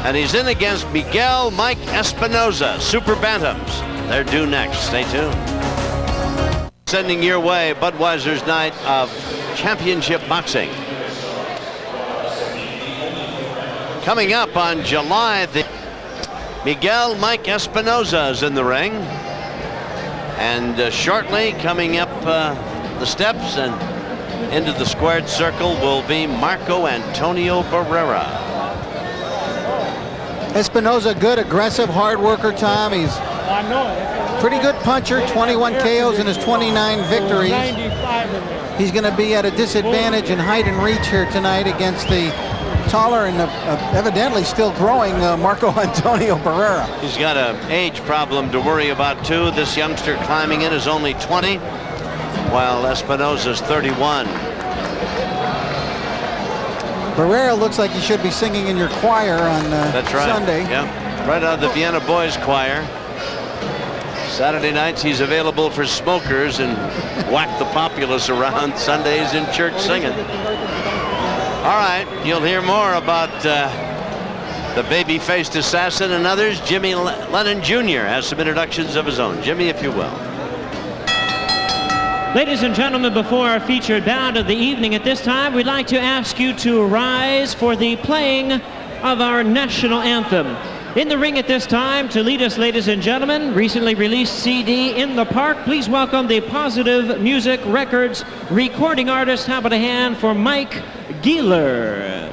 And he's in against Miguel Mike Espinoza, Super Bantams. They're due next. Stay tuned. Sending your way Budweiser's night of championship boxing. Coming up on July the Miguel Mike Espinoza is in the ring. And shortly coming up the steps and into the squared circle will be Marco Antonio Barrera. Espinoza, good, aggressive, hard worker, Tom. He's pretty good puncher, 21 KOs in his 29 victories. He's going to be at a disadvantage in height and reach here tonight against the taller and evidently still growing Marco Antonio Barrera. He's got an age problem to worry about too. This youngster climbing in is only 20, while Espinoza's 31. Barrera looks like he should be singing in your choir on That's right. Sunday. Yeah, right out of the Vienna Boys Choir. Saturday nights he's available for smokers and whack the populace around. Sundays in church singing. All right, you'll hear more about the baby-faced assassin and others. Jimmy Lennon Jr. has some introductions of his own. Jimmy, if you will. Ladies and gentlemen, before our featured bout of the evening at this time, we'd like to ask you to rise for the playing of our national anthem. In the ring at this time, to lead us, ladies and gentlemen, recently released CD, In the Park. Please welcome the Positive Music Records recording artist. How about a hand for Mike Gieler?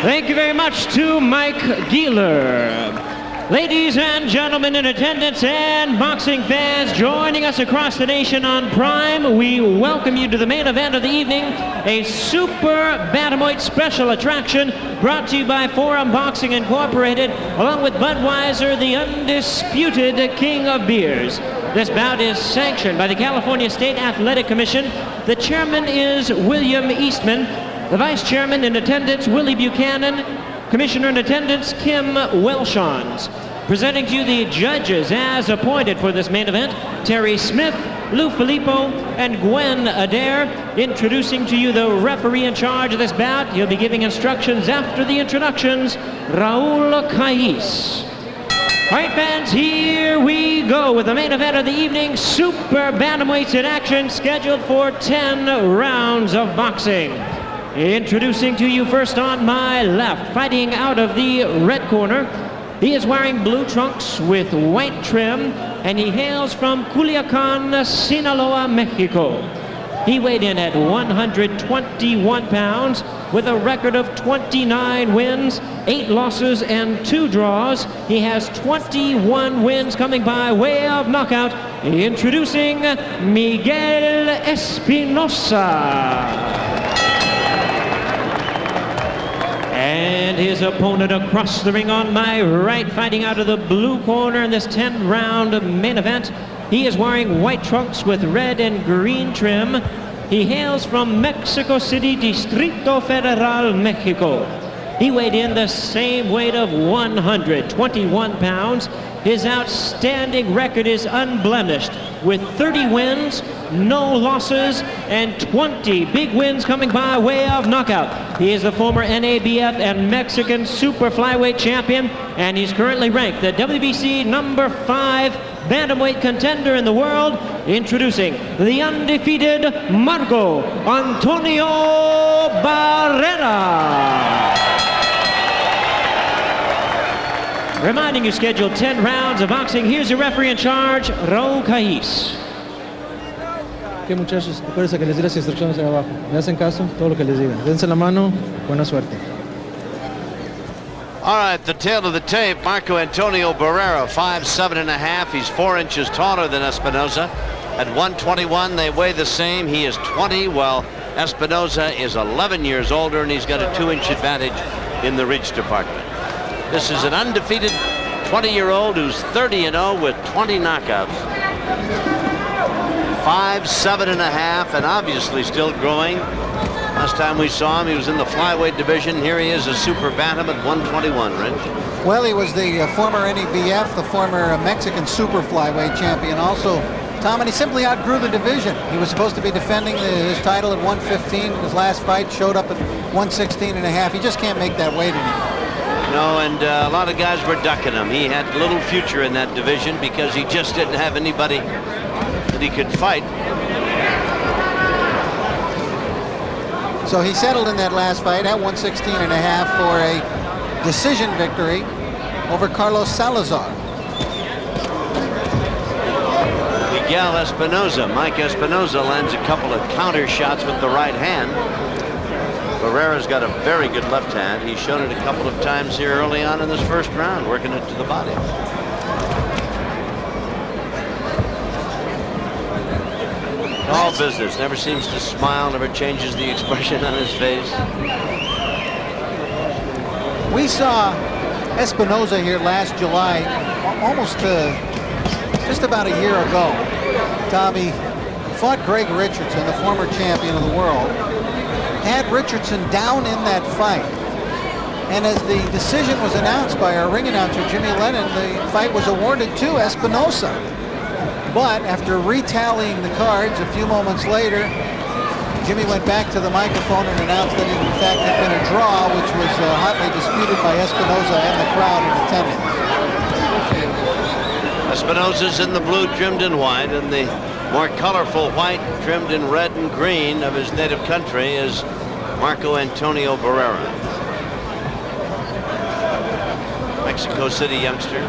Thank you very much to Mike Gieler. Ladies and gentlemen in attendance and boxing fans joining us across the nation on Prime, we welcome you to the main event of the evening, a super bantamweight special attraction brought to you by Forum Boxing Incorporated, along with Budweiser, the undisputed king of beers. This bout is sanctioned by the California State Athletic Commission. The chairman is William Eastman. The vice chairman in attendance, Willie Buchanan. Commissioner in attendance, Kim Welshons. Presenting to you the judges as appointed for this main event, Terry Smith, Lou Filippo, and Gwen Adair. Introducing to you the referee in charge of this bout. He'll be giving instructions after the introductions, Raul Cais. All right, fans, here we go with the main event of the evening. Super bantamweights in action, scheduled for 10 rounds of boxing. Introducing to you first on my left, fighting out of the red corner. He is wearing blue trunks with white trim, and he hails from Culiacan, Sinaloa, Mexico. He weighed in at 121 pounds with a record of 29 wins, 8 losses, and 2 draws. He has 21 wins coming by way of knockout. Introducing Miguel Espinoza. And his opponent across the ring on my right, fighting out of the blue corner in this 10-round main event. He is wearing white trunks with red and green trim. He hails from Mexico City, Distrito Federal, Mexico. He weighed in the same weight of 121 pounds. His outstanding record is unblemished with 30 wins, no losses, and 20 big wins coming by way of knockout. He is the former NABF and Mexican super flyweight champion, and he's currently ranked the WBC number 5 bantamweight contender in the world. Introducing the undefeated Marco Antonio Barrera. Reminding you, scheduled 10 rounds of boxing. Here's your referee in charge, Raul Cais. Ok, muchachos, acuérdense que les di las instrucciones ahí abajo. Me hacen caso, todo lo que les diga. Dense la mano, buena suerte. All right, the tail of the tape, Marco Antonio Barrera, 5'7.5". He's 4 inches taller than Espinoza. At 121, they weigh the same. He is 20, while Espinoza is 11 years older, and he's got a 2-inch advantage in the reach department. This is an undefeated 20-year-old who's 30-0 with 20 knockouts. 5'7½", and obviously still growing. Last time we saw him, he was in the flyweight division. Here he is, a super bantam at 121, Rich. Well, he was the former NEBF, the former Mexican super flyweight champion also, Tom, and he simply outgrew the division. He was supposed to be defending his title at 115. His last fight showed up at 116½. He just can't make that weight anymore. No, and a lot of guys were ducking him. He had little future in that division because he just didn't have anybody that he could fight. So he settled in that last fight at 116½ for a decision victory over Carlos Salazar. Miguel Espinoza, Mike Espinoza, lands a couple of counter shots with the right hand. Barrera's got a very good left hand. He's shown it a couple of times here early on in this first round, working it to the body. All business. Never seems to smile, never changes the expression on his face. We saw Espinoza here last July, almost just about a year ago. Tommy fought Greg Richardson, the former champion of the world. Had Richardson down in that fight, and as the decision was announced by our ring announcer Jimmy Lennon, the fight was awarded to Espinoza. But after retallying the cards a few moments later, Jimmy went back to the microphone and announced that it in fact had been a draw, which was hotly disputed by Espinoza and the crowd in attendance. Espinoza's in the blue trimmed in white, and the more colorful white trimmed in red and green of his native country is Marco Antonio Barrera. Mexico City youngster.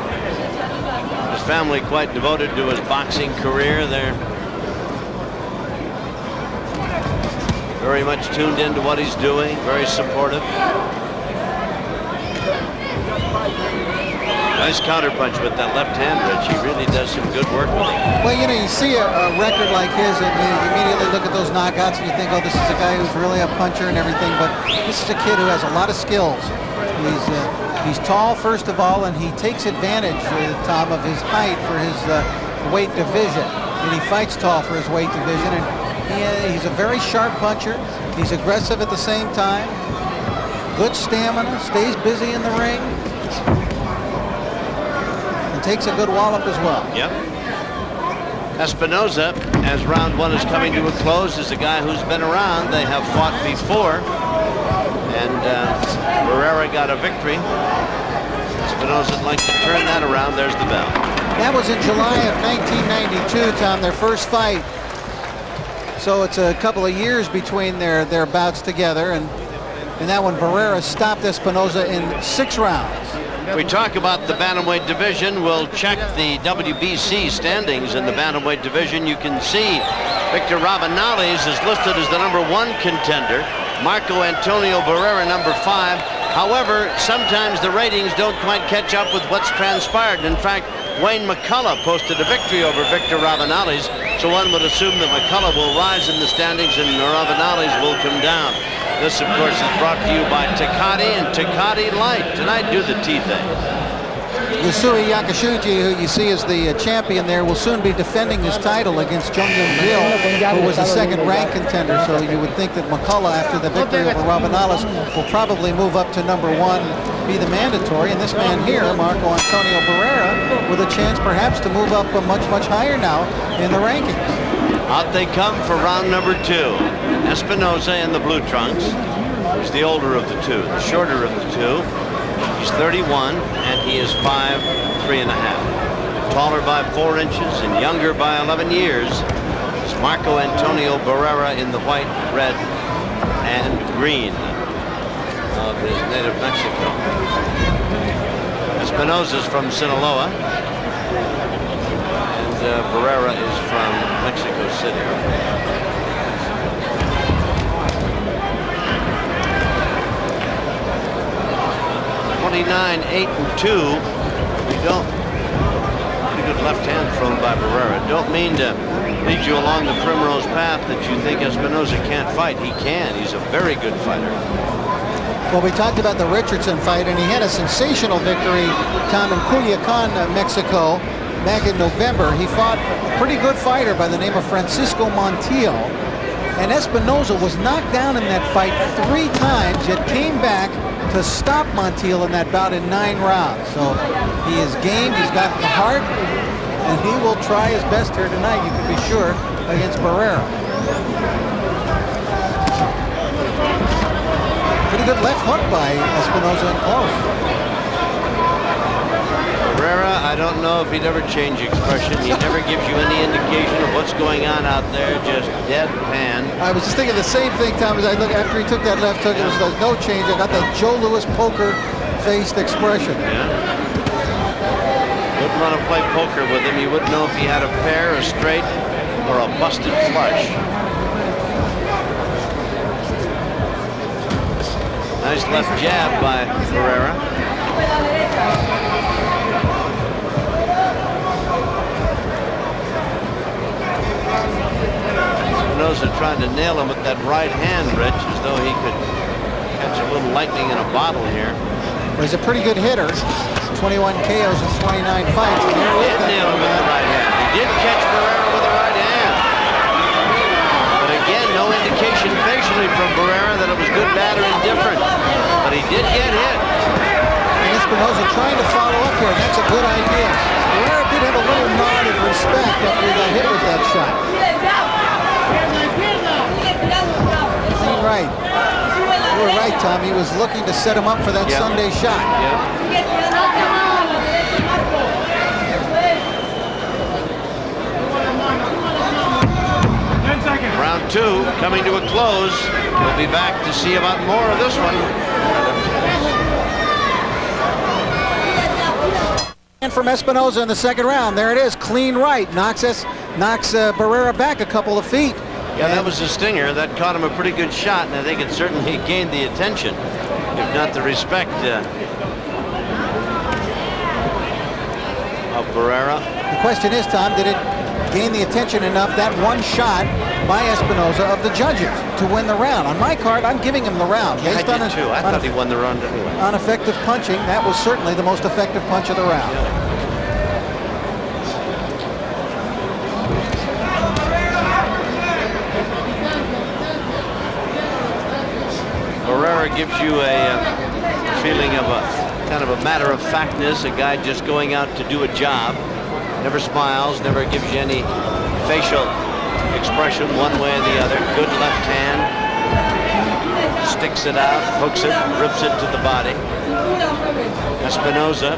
His family quite devoted to his boxing career. They're very much tuned into what he's doing, very supportive. Nice counterpunch with that left hand, Rich. He really does some good work with it. Well, you know, you see a record like his and you immediately look at those knockouts and you think, oh, this is a guy who's really a puncher and everything, but this is a kid who has a lot of skills. He's tall, first of all, and he takes advantage, Tom, of his height for his weight division. And he fights tall for his weight division, and he's a very sharp puncher. He's aggressive at the same time. Good stamina, stays busy in the ring. Takes a good wallop as well. Yep. Espinoza, as round one is coming to a close, is a guy who's been around. They have fought before, and Barrera got a victory. Espinoza'd like to turn that around. There's the bell. That was in July of 1992, Tom, their first fight. So it's a couple of years between their bouts together, and in that one, Barrera stopped Espinoza in 6 rounds. We talk about the bantamweight division. We'll check the WBC standings in the bantamweight division. You can see Victor Rabanales is listed as the #1 contender. Marco Antonio Barrera #5. However, sometimes the ratings don't quite catch up with what's transpired. In fact, Wayne McCullough posted a victory over Victor Rabanales, so one would assume that McCullough will rise in the standings and Rabanales will come down. This, of course, is brought to you by Tecate and Tecate Light. Tonight, do the tea thing. Yusui Yakashuji, who you see as the champion there, will soon be defending his title against Jung Yoon Gil, who was a second-ranked contender. So you would think that McCullough, after the victory over Rabanales, will probably move up to #1, be the mandatory. And this man here, Marco Antonio Barrera, with a chance perhaps to move up much, much higher now in the rankings. Out they come for round number 2. Espinoza in the blue trunks. He's the older of the two, the shorter of the two. He's 31, and he is 5'3½". Taller by 4 inches and younger by 11 years. It's Marco Antonio Barrera in the white, red, and green of his native Mexico. Espinoza's from Sinaloa, and Barrera is from Mexico City. 29, 8-2. We don't. Pretty good left hand thrown by Barrera. Don't mean to leads you along the primrose path that you think Espinoza can't fight. He can. He's a very good fighter. Well, we talked about the Richardson fight, and he had a sensational victory, Tom, in Culiacan, Mexico, back in November. He fought a pretty good fighter by the name of Francisco Montiel, and Espinoza was knocked down in that fight 3 times, yet came back to stop Montiel in that bout in 9 rounds. So he is game, he's got the heart, and he will try his best here tonight, you can be sure, against Barrera. Pretty good left hook by Espinoza in close. Barrera, I don't know if he'd ever change expression. He never gives you any indication of what's going on out there, just deadpan. I was just thinking the same thing, Tom, as I look after he took that left hook, it was like no change. I got that Joe Louis poker-faced expression. Yeah. Wouldn't want to play poker with him. You wouldn't know if he had a pair, a straight, or a busted flush. Nice left jab by Barrera. Espinoza trying to nail him with that right hand, Rich, as though he could catch a little lightning in a bottle here. Well, he's a pretty good hitter. 21 KOs in 29 fights. He did nail him with the right hand. He did catch Barrera with the right hand. But again, no indication facially from Barrera that it was good, bad, or indifferent. But he did get hit. And Espinoza trying to follow up here, and that's a good idea. Barrera did have a little nod of respect after he got hit with that shot. Clean right. You were right, Tom. He was looking to set him up for that Sunday shot. Round 2 coming to a close. We'll be back to see about more of this one. And from Espinoza in the second round, there it is, clean right, knocks Barrera back a couple of feet. Yeah, that was a stinger. That caught him a pretty good shot, and I think it certainly gained the attention, if not the respect, of Barrera. The question is, Tom, did it gain the attention enough, that one shot by Espinoza, of the judges to win the round? On my card, I'm giving him the round. Yeah, I did too. I thought he won the round anyway. On effective punching, that was certainly the most effective punch of the round. Yeah. Barrera gives you a feeling of a kind of a matter-of-factness, a guy just going out to do a job. Never smiles, never gives you any facial expression one way or the other. Good left hand. Sticks it out, hooks it, rips it to the body. Espinoza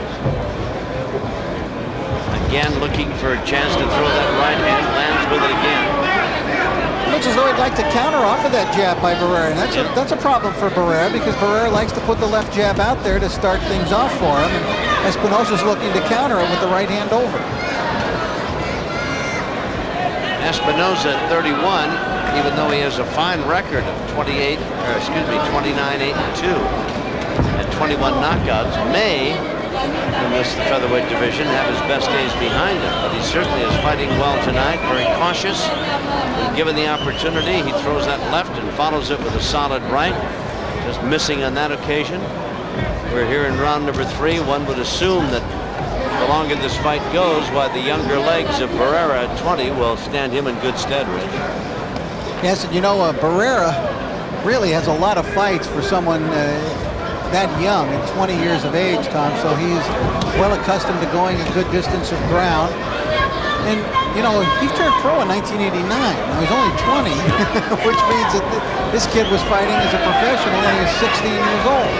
again looking for a chance to throw that right hand, lands with it again. Looks as though he'd like to counter off of that jab by Barrera, and that's a problem for Barrera, because Barrera likes to put the left jab out there to start things off for him, and Espinoza's looking to counter it with the right hand over. Espinoza at 31, even though he has a fine record of 29, 8-2 and 21 knockouts, may, in this featherweight division, have his best days behind him. But he certainly is fighting well tonight, very cautious. Given the opportunity, he throws that left and follows it with a solid right, just missing on that occasion. We're here in round number 3. One would assume that the longer this fight goes, why the younger legs of Barrera at 20 will stand him in good stead, Rich. Yes, and you know, Barrera really has a lot of fights for someone that young, at 20 years of age, Tom, so he's well accustomed to going a good distance of ground. And, you know, he turned pro in 1989. Now, he's only 20, which means that this kid was fighting as a professional when he was 16 years old.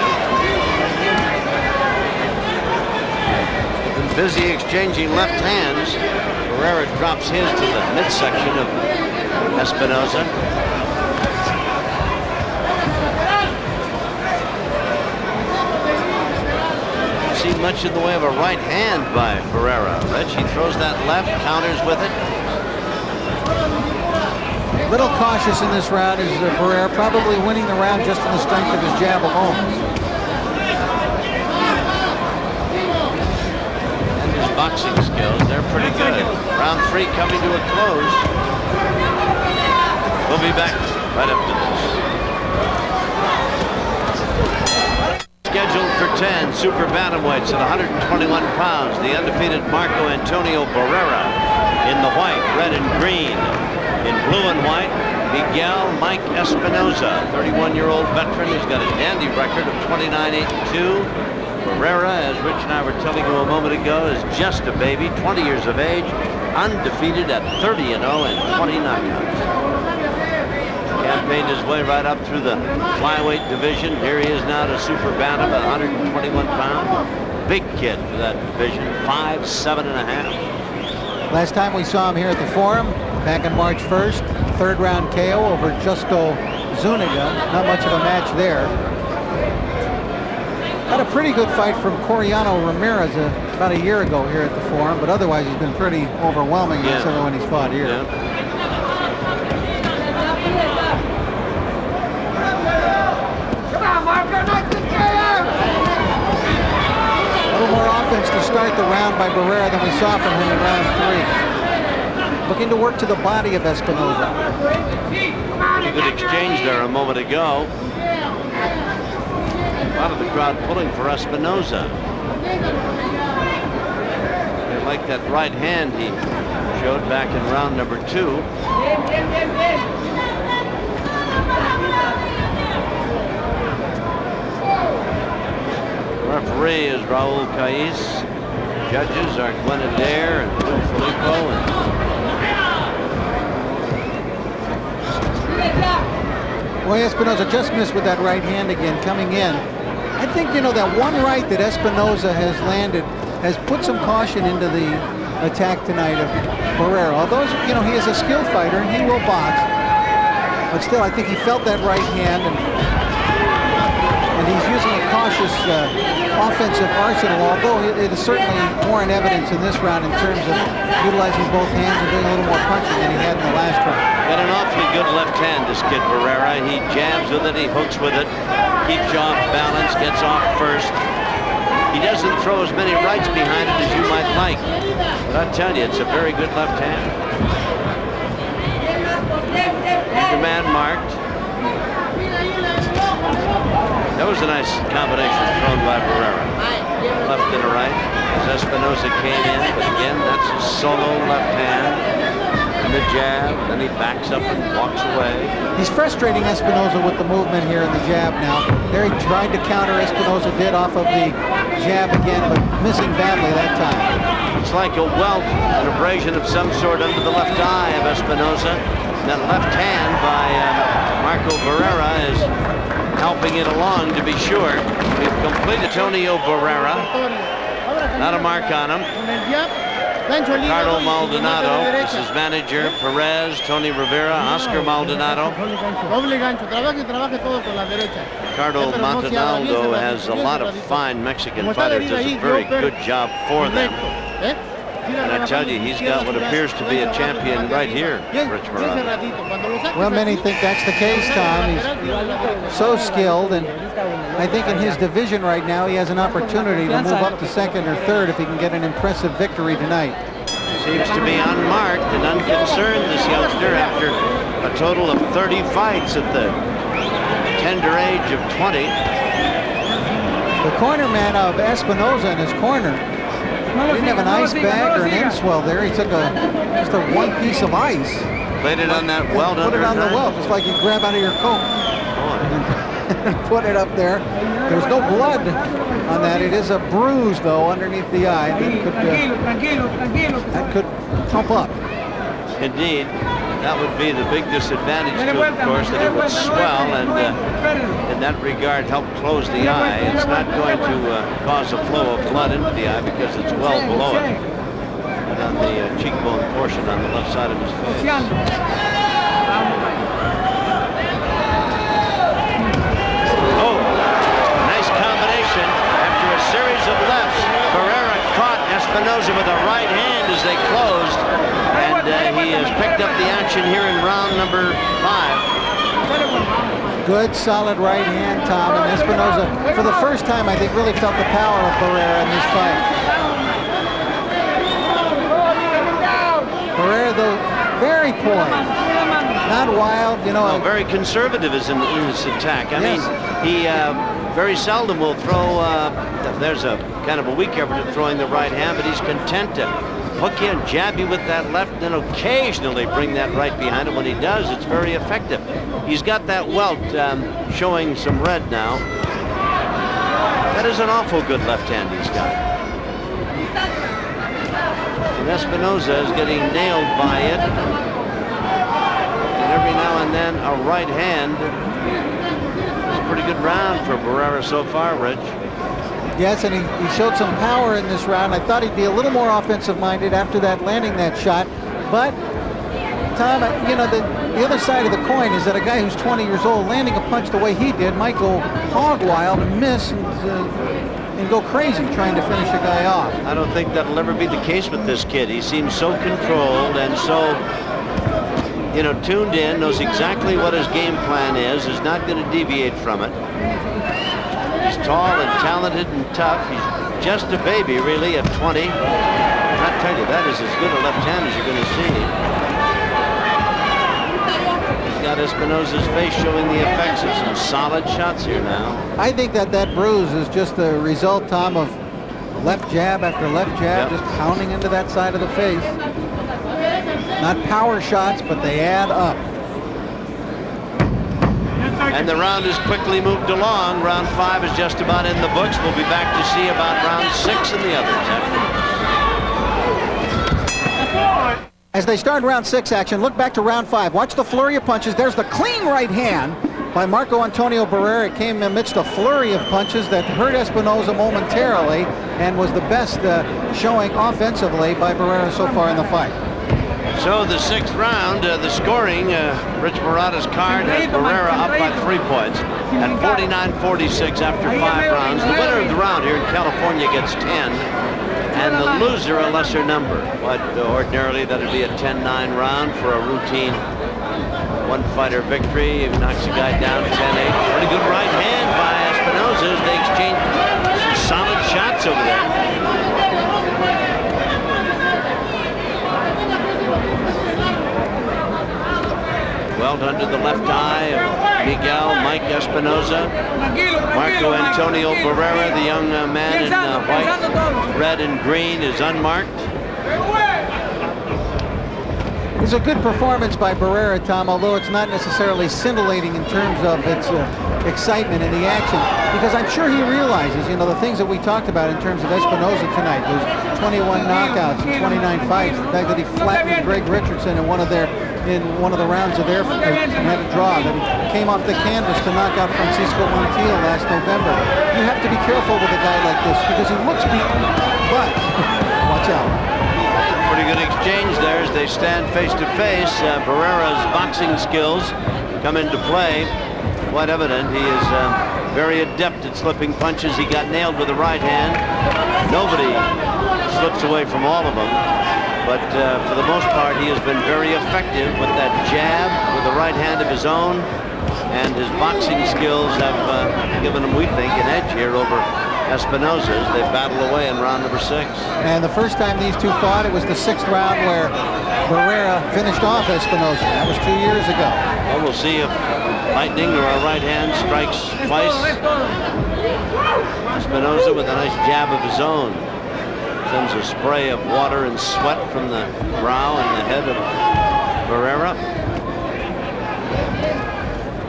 Been busy exchanging left hands. Barrera drops his to the midsection of Espinoza. See much in the way of a right hand by Barrera. Rich, he throws that left, counters with it. A little cautious in this round is Barrera, probably winning the round just on the strength of his jab alone. And his boxing skills. They're pretty good. Round 3 coming to a close. We'll be back right after this. Scheduled for 10 super bantamweights at 121 pounds. The undefeated Marco Antonio Barrera in the white, red and green. In blue and white, Miguel Mike Espinoza, 31-year-old veteran who's got a dandy record of 29-8-2. Barrera, as Rich and I were telling you a moment ago, is just a baby, 20 years of age, undefeated at 30-0 and 20 knockouts. Campaigned his way right up through the flyweight division. Here he is now to super bantam at 121 pounds. Big kid for that division, 5'7½". Last time we saw him here at the Forum, back on March 1st, third round KO over Justo Zuniga. Not much of a match there. Had a pretty good fight from Coriano Ramirez about a year ago here at the Forum, but otherwise he's been pretty overwhelming against everyone he's fought here. Yeah. A little more offense to start the round by Barrera than we saw from him in round 3. Looking to work to the body of Espinoza. A good exchange there a moment ago. A lot of the crowd pulling for Espinoza. They like that right hand he showed back in round number 2. Referee is Raul Caiz. Judges are Gwen Adair and Lou Filippo. Boy, Espinoza just missed with that right hand again coming in. I think, you know, that one right that Espinoza has landed has put some caution into the attack tonight of Barrera. Although, you know, he is a skilled fighter and he will box. But still, I think he felt that right hand and he's using a cautious offensive arsenal, although it is certainly more in evidence in this round in terms of utilizing both hands and doing a little more punching than he had in the last round. Got an awfully good left hand, this kid Barrera. He jabs with it, he hooks with it, keeps you off balance, gets off first. He doesn't throw as many rights behind it as you might like. But I tell you, it's a very good left hand. Your man marked. That was a nice combination thrown by Barrera. Left and a right as Espinoza came in, but again, that's a solo left hand. And the jab, then he backs up and walks away. He's frustrating Espinoza with the movement here in the jab now. There he tried to counter, Espinoza did off of the jab again, but missing badly that time. It's like a welt, an abrasion of some sort under the left eye of Espinoza. And that left hand by Marco Barrera is helping it along, to be sure. We've completed Antonio Barrera. Not a mark on him. Ricardo Maldonado, this is manager, Perez, Tony Rivera, Oscar Maldonado. Ricardo Maldonado has a lot of fine Mexican fighters, does a very good job for them. And I tell you, he's got what appears to be a champion right here, Rich Morales. Well, many think that's the case, Tom. He's so skilled, and I think in his division right now, he has an opportunity to move up to second or third if he can get an impressive victory tonight. Seems to be unmarked and unconcerned, this youngster, after a total of 30 fights at the tender age of 20. The corner man of Espinoza in his corner. He didn't have an ice bag or an end swell there. He took just a one piece of ice. Laid it on that welt. Put it on the welt, just like you grab out of your coat. And put it up there. There's no blood on that. It is a bruise, though, underneath the eye. That could pump up. Indeed. That would be the big disadvantage to it, of course, that it would swell and in that regard help close the eye. It's not going to cause a flow of blood into the eye because it's well below it. And on the cheekbone portion on the left side of his face. Oh, nice combination. After a series of lefts, Barrera caught Espinoza with a right hand as they closed. And he has picked up the action here in round number 5. Good, solid right hand, Tom. And Espinoza, for the first time, I think, really felt the power of Barrera in this fight. Barrera, though, very poised, not wild, you know. Well, very conservative in his attack. I mean, he very seldom will throw. There's a kind of a weak effort at throwing the right hand, but he's content to hook you and jab you with that left, and then occasionally bring that right behind him. When he does, it's very effective. He's got that welt showing some red now. That is an awful good left hand he's got. And Espinoza is getting nailed by it. And every now and then a right hand. It's a pretty good round for Barrera so far, Rich. Yes, and he showed some power in this round. I thought he'd be a little more offensive-minded after that, landing that shot. But, Tom, you know, the other side of the coin is that a guy who's 20 years old, landing a punch the way he did, might go hog wild and miss and go crazy trying to finish a guy off. I don't think that'll ever be the case with this kid. He seems so controlled and so, you know, tuned in, knows exactly what his game plan is not going to deviate from it. He's tall and talented and tough. He's just a baby, really, at 20. I tell you, that is as good a left hand as you're going to see. He's got Espinoza's face showing the effects of some solid shots here now. I think that bruise is just a result, Tom, of left jab after left jab, just pounding into that side of the face. Not power shots, but they add up. And the round is quickly moved along. Round 5 is just about in the books. We'll be back to see about round 6 and the others after. As they start round 6 action, look back to round 5. Watch the flurry of punches. There's the clean right hand by Marco Antonio Barrera. It came amidst a flurry of punches that hurt Espinoza momentarily and was the best showing offensively by Barrera so far in the fight. So the 6th round, the scoring, Rich Murata's card has Barrera up by 3 points at 49-46 after 5 rounds. The winner of the round here in California gets 10, and the loser a lesser number. But ordinarily that'd be a 10-9 round for a routine one-fighter victory. He knocks the guy down 10-8. Pretty good right hand by Espinoza as they exchange some solid shots over there. Welt under the left eye of Mike Espinoza. Marco Antonio Barrera, the young man in white, red, and green, is unmarked. It's a good performance by Barrera, Tom, although it's not necessarily scintillating in terms of its excitement in the action, because I'm sure he realizes, you know, the things that we talked about in terms of Espinoza tonight, those 21 knockouts and 29 fights, the fact that he flattened Greg Richardson in one of the rounds of their fight and had a draw, that he came off the canvas to knock out Francisco Montiel last November. You have to be careful with a guy like this because he looks beaten, but watch out. Pretty good exchange there as they stand face to face. Barrera's boxing skills come into play. Quite evident he is very adept at slipping punches. He got nailed with the right hand. Nobody slips away from all of them. But for the most part, he has been very effective with that jab with the right hand of his own. And his boxing skills have given him, we think, an edge here over Espinoza as they battle away in round number 6. And the first time these two fought, it was the 6th round where Barrera finished off Espinoza. That was 2 years ago. Well, we'll see if lightning or a right hand strikes twice. Espinoza with a nice jab of his own. Sends a spray of water and sweat from the brow and the head of Barrera.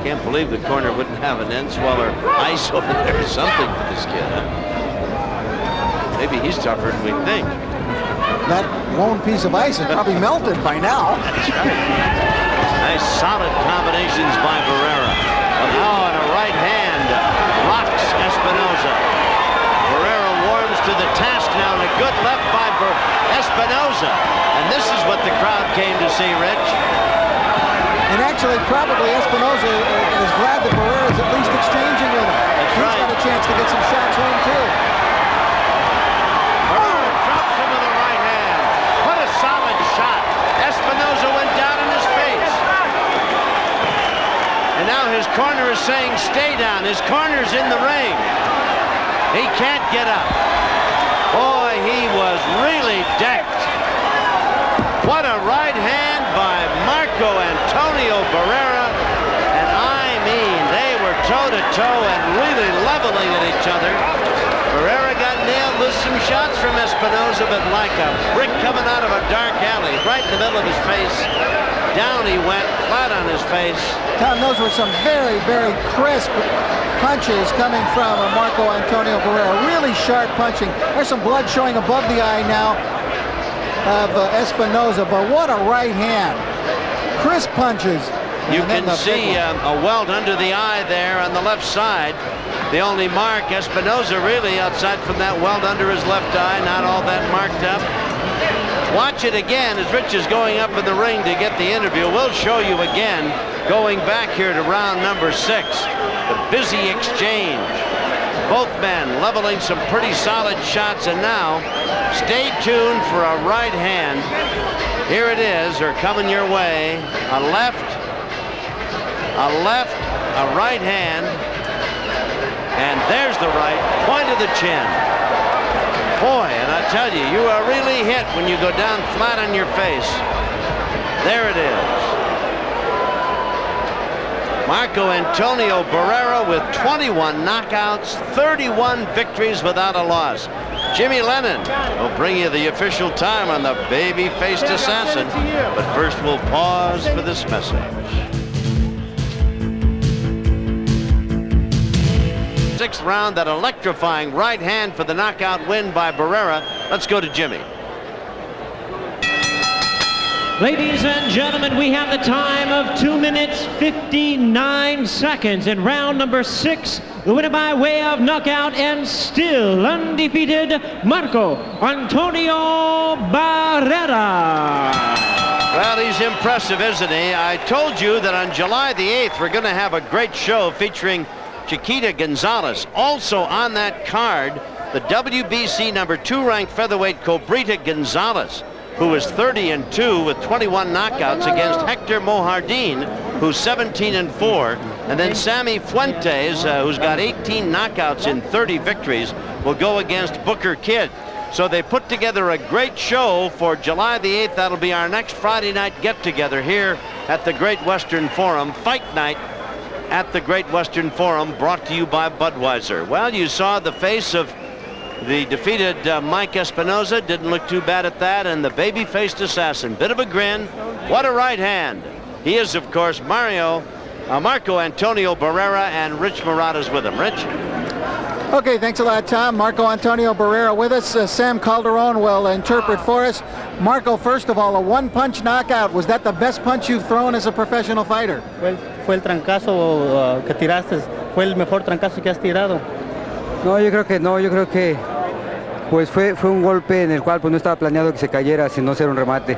Can't believe the corner wouldn't have an Ensweller ice over there or something for this kid. Huh? Maybe he's tougher than we think. That lone piece of ice is probably melted by now. That's right. Nice solid combinations by Barrera. Oh, and a right hand rocks Espinoza. Barrera warms to the task now, and a good left by Espinoza. And this is what the crowd came to see, Rich. And actually, probably Espinoza is glad that Barrera is at least exchanging with him. That's right. He's got a chance to get some shots home, too. Barrera drops him with a right hand. What a solid shot. Espinoza went down in his face. And now his corner is saying, stay down. His corner's in the ring. He can't get up. Boy, he was really decked. What a right hand by Marco Antonio Barrera. And I mean, they were toe-to-toe and really leveling at each other. Barrera got nailed with some shots from Espinoza, but like a brick coming out of a dark alley, right in the middle of his face. Down he went, flat on his face. Tom, those were some very, very crisp punches coming from Marco Antonio Barrera. Really sharp punching. There's some blood showing above the eye now of Espinoza, but what a right hand. Crisp punches. You can see a welt under the eye there on the left side. The only mark, Espinoza really outside from that welt under his left eye, not all that marked up. Watch it again as Rich is going up in the ring to get the interview. We'll show you again going back here to round number 6. The busy exchange. Both men leveling some pretty solid shots, and now stay tuned for a right hand. Here it is, they're coming your way. A left, a right hand, and there's the right, point of the chin. Boy, and I tell you, you are really hit when you go down flat on your face. There it is. Marco Antonio Barrera with 21 knockouts, 31 victories without a loss. Jimmy Lennon will bring you the official time on the baby-faced assassin. But first we'll pause for this message. Sixth round, that electrifying right hand for the knockout win by Barrera. Let's go to Jimmy. Ladies and gentlemen, we have the time of 2 minutes 59 seconds in round number 6. The winner by way of knockout and still undefeated, Marco Antonio Barrera. Well, he's impressive, isn't he? I told you that on July the 8th, we're going to have a great show featuring Chiquita Gonzalez. Also on that card, the WBC number 2 ranked featherweight Cobrita Gonzalez, who is 30-2 with 21 knockouts against Hector Mohardin, who's 17-4. And then Sammy Fuentes, who's got 18 knockouts in 30 victories, will go against Booker Kidd. So they put together a great show for July the 8th. That'll be our next Friday night get-together here at the Great Western Forum. Fight night at the Great Western Forum, brought to you by Budweiser. Well, you saw the face of the defeated Mike Espinoza. Didn't look too bad at that. And the baby-faced assassin, bit of a grin. What a right hand. He is, of course, Marco Antonio Barrera, and Rich Murata's with him. Rich? Okay, thanks a lot, Tom. Marco Antonio Barrera with us. Sam Calderon will interpret for us. Marco, first of all, a one-punch knockout. Was that the best punch you've thrown as a professional fighter? Fue el trancazo que tiraste. Fue el mejor trancazo que has tirado. No, yo creo que no. Yo creo que pues fue un golpe en el cual pues no estaba planeado que se cayera, sino ser un remate.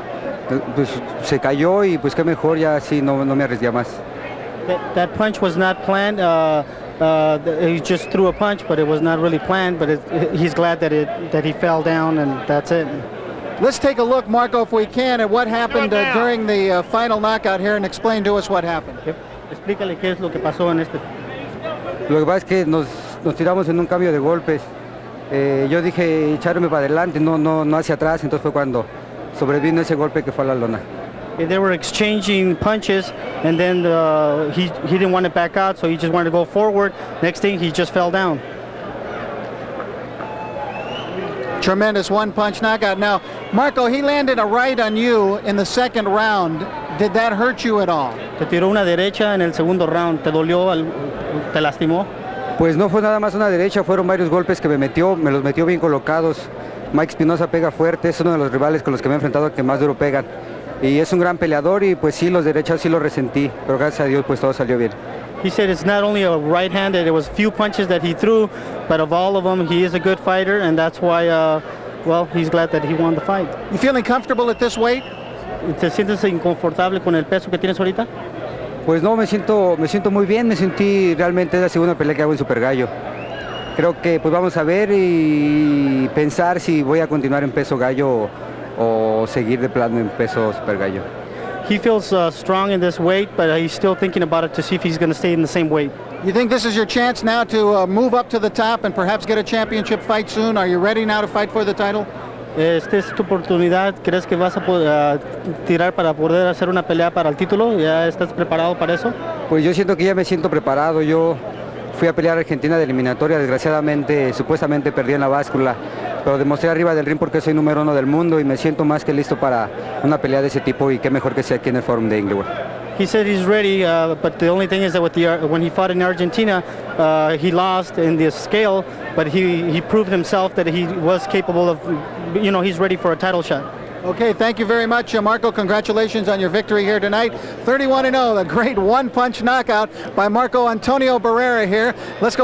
Pues se cayó y pues qué mejor, ya así no me arriesgué más. That punch was not planned. He just threw a punch, but it was not really planned. But he's glad that he fell down, and that's it. Let's take a look, Marco, if we can, at what happened during the final knockout here, and explain to us what happened. Yep. Explícale qué es lo que pasó en este. Lo que pasa es que nos tiramos en un cambio de golpes. Yo dije echarme para adelante, no hacia atrás, entonces fue cuando sobrevino ese golpe que fue a la lona. They were exchanging punches, and then he didn't want to back out, so he just wanted to go forward. Next thing, he just fell down. Tremendous one-punch knockout. Now, Marco, he landed a right on you in the second round. Did that hurt you at all? Te tiró una derecha en el segundo round. ¿Te dolió? ¿Te lastimó? Pues no fue nada más una derecha, fueron varios golpes que me los metió bien colocados. Mike Espinoza pega fuerte, es uno de los rivales con los que me he enfrentado que más duro pegan. Y es un gran peleador y pues sí, los derechas sí los resentí, pero gracias a Dios pues todo salió bien. He said it's not only a right hand, that it was few punches that he threw, but of all of them, he is a good fighter, and that's why, well, he's glad that he won the fight. You feeling comfortable at this weight? ¿Te sientes inconfortable con el peso que tienes ahorita? Pues no, me siento muy bien, me sentí realmente la segunda pelea que hago en Super Gallo. Creo que pues vamos a ver y pensar si voy a continuar en peso gallo o seguir de plano en peso Super Gallo. He feels strong in this weight, but he's still thinking about it to see if he's going to stay in the same weight. You think this is your chance now to move up to the top and perhaps get a championship fight soon? Are you ready now to fight for the title? Esta es tu oportunidad. ¿Crees que vas a poder tirar para poder hacer una pelea para el título? ¿Ya estás preparado para eso? Pues yo siento que ya me siento preparado. Yo fui a pelear a Argentina de eliminatoria, desgraciadamente, supuestamente perdí en la báscula, pero demostré arriba del ring porque soy número 1 del mundo y me siento más que listo para una pelea de ese tipo y qué mejor que sea aquí en el Forum de Inglewood. He said he's ready, but the only thing is that when he fought in Argentina, he lost in the scale, but he proved himself that he was capable of, he's ready for a title shot. Okay, thank you very much, Marco. Congratulations on your victory here tonight. 31-0, the great one-punch knockout by Marco Antonio Barrera here. Let's go back.